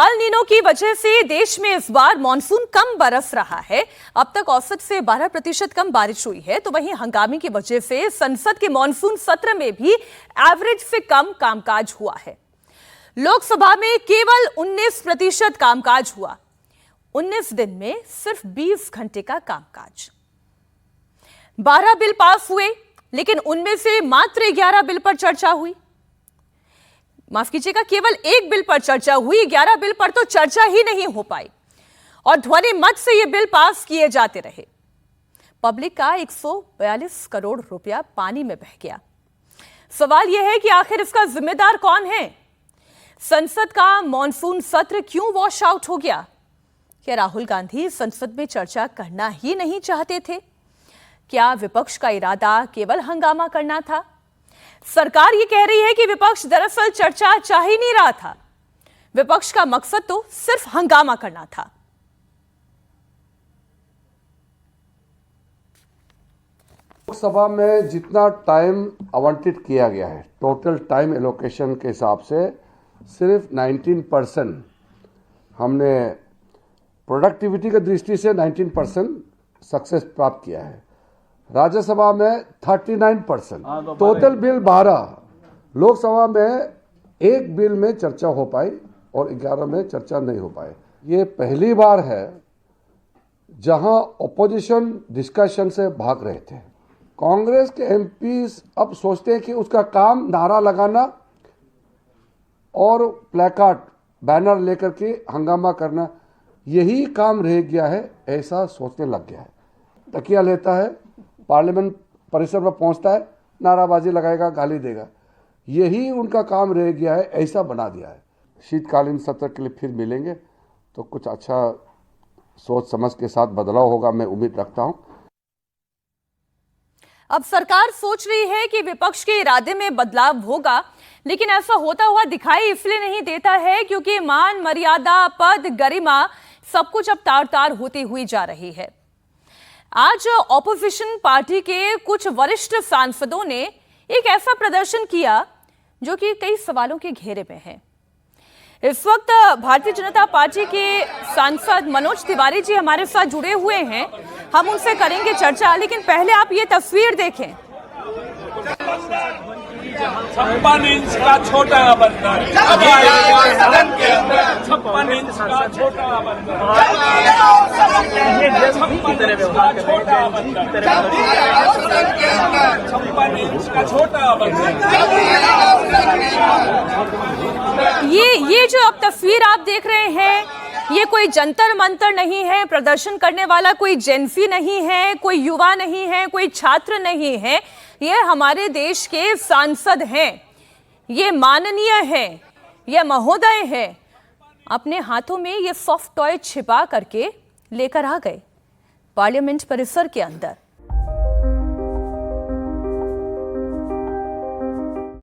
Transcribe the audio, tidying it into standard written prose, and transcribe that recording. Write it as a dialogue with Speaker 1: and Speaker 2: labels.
Speaker 1: El Nino की वजह से देश में इस बार मानसून कम बरस रहा है। अब तक औसत से 12% कम बारिश हुई है, तो वहीं हंगामे की वजह से संसद के मानसून सत्र में भी एवरेज से कम कामकाज हुआ है। लोकसभा में केवल 19% कामकाज हुआ। 19 दिन में सिर्फ 20 घंटे का कामकाज। 12 बिल पास हुए, लेकिन उनमें से मात्र 11 बिल पर चर्चा हुई। माफ कीजिएगा, केवल 1 बिल पर चर्चा हुई, 11 बिल पर तो चर्चा ही नहीं हो पाई और ध्वनि मत से ये बिल पास किए जाते रहे। पब्लिक का 142 करोड़ रुपया पानी में बह गया। सवाल यह है कि आखिर इसका जिम्मेदार कौन है? संसद का मॉनसून सत्र क्यों वॉश आउट हो गया? क्या राहुल गांधी संसद में चर्चा करना ही नहीं चाहते थे? क्या विपक्ष का इरादा केवल हंगामा करना था? सरकार ये कह रही है कि विपक्ष दरअसल चर्चा चाह ही नहीं रहा था। विपक्ष का मकसद तो सिर्फ हंगामा करना था।
Speaker 2: लोकसभा में जितना टाइम आवंटित किया गया है, टोटल टाइम एलोकेशन के हिसाब से सिर्फ 19% हमने प्रोडक्टिविटी की दृष्टि से 19% सक्सेस प्राप्त किया है। राज्यसभा में 39%, टोटल बिल 12, लोकसभा में 1 बिल में चर्चा हो पाई और 11 में चर्चा नहीं हो पाई। ये पहली बार है जहां ओपोजिशन डिस्कशन से भाग रहे थे। कांग्रेस के एमपीज अब सोचते हैं कि उसका काम नारा लगाना और प्लेकार्ड बैनर लेकर के हंगामा करना, यही काम रह गया है, ऐसा सोचने लग गया है। तकिया लेता है, पार्लियामेंट परिसर में पहुंचता है, नाराबाजी लगाएगा, गाली देगा, यही उनका काम रह गया है, ऐसा बना दिया है। शीतकालीन सत्र के लिए फिर मिलेंगे तो कुछ अच्छा सोच समझ के साथ बदलाव होगा, मैं उम्मीद रखता हूं।
Speaker 1: अब सरकार सोच रही है कि विपक्ष के इरादे में बदलाव होगा, लेकिन ऐसा होता हुआ दिखाई इसलिए नहीं देता है क्योंकि मान मर्यादा, पद, गरिमा सब कुछ अब तार तार होती हुई जा रही है। आज ऑपोजिशन पार्टी के कुछ वरिष्ठ सांसदों ने एक ऐसा प्रदर्शन किया जो कि कई सवालों के घेरे में है। इस वक्त भारतीय जनता पार्टी के सांसद मनोज तिवारी जी हमारे साथ जुड़े हुए हैं, हम उनसे करेंगे चर्चा, लेकिन पहले आप ये तस्वीर देखें।
Speaker 3: 56 इंच का छोटा बंदर, 56 इंच का छोटा बंदर, 56 इंच का छोटा बंदर।
Speaker 1: ये जो अब तस्वीर आप देख रहे हैं, ये कोई जंतर मंतर नहीं है। प्रदर्शन करने वाला कोई जेंसी नहीं है, कोई युवा नहीं है, कोई छात्र नहीं है। ये हमारे देश के सांसद हैं, ये माननीय हैं, ये महोदय हैं। अपने हाथों में ये सॉफ्ट टॉय छिपा करके लेकर आ गए पार्लियामेंट परिसर के अंदर।